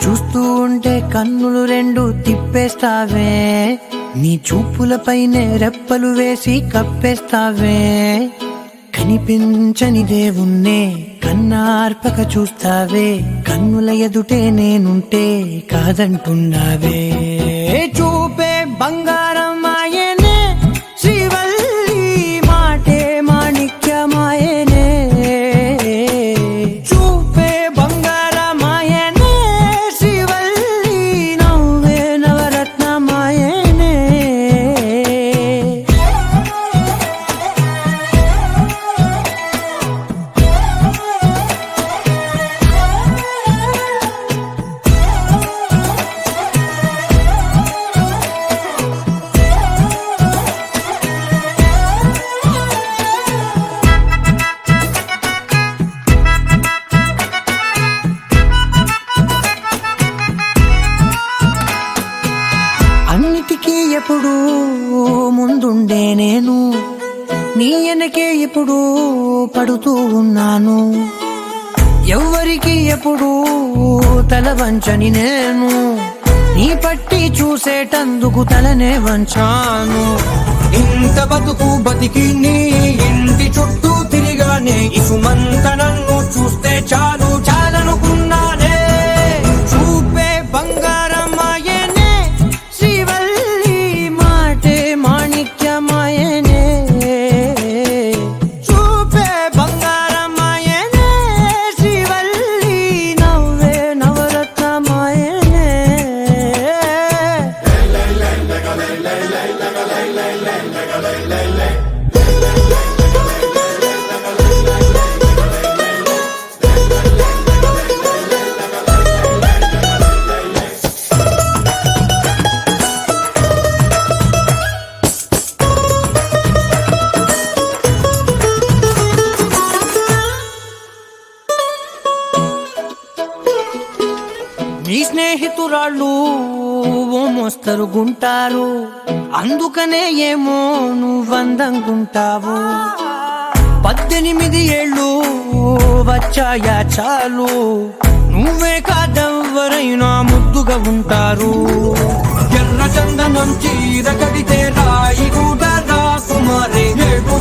చూస్తూ ఉంటే కన్నులు రెండు తిప్పేస్తావే, నీ చూపులపైనే రెప్పలు వేసి కప్పేస్తావే. కనిపించని దేవుణ్ణే కన్నార్పక చూస్తావే, కన్నుల ఎదుటే నేనుంటే కాదంటున్నావే. చూపే బంగారం ఆయనే శ్రీవల్లి, మాటే మాణిక్యమాయనే. చూపే బంగారం ఆయనే శ్రీవల్లి, నవ్వే నవరత్నమాయనే. అన్నిటికీ ఎప్పుడు ముందుండే నేను, నీ వెనకే ఎప్పుడు పడుతూ ఉన్నాను. ఎవ్వరికి ఎప్పుడు తల వంచని నేను, నీ పట్టి చూసేటందుకు తలనే వంచాను. ఇంత బతుకు బతికి నీ ఇంటి చుట్టూ తిరిగానే, ఇసుమంత నన్ను చూస్తే చాలు చాలనుకున్నానే. చూపే బంగారం ఆయనే శ్రీవల్లి, మాటే మాణిక్యమాయనే. చూపే బంగారం ఆయనే శ్రీవల్లి, నవ్వే నవరత్నమాయనే. నీ స్నేహితురాళ్ళు ఓ మోస్తరుగుంటారు, అందుకనే ఏమో నువ్వందంగుంటావు. 18 ఏళ్ళు వచ్చాయా చాలు, నువ్వే కాదెవ్వరైనా ముద్దుగా ఉంటారు. ఎర్ర చందనం చీర కడితే రాయి కూడా రాకుమారే, ఏడు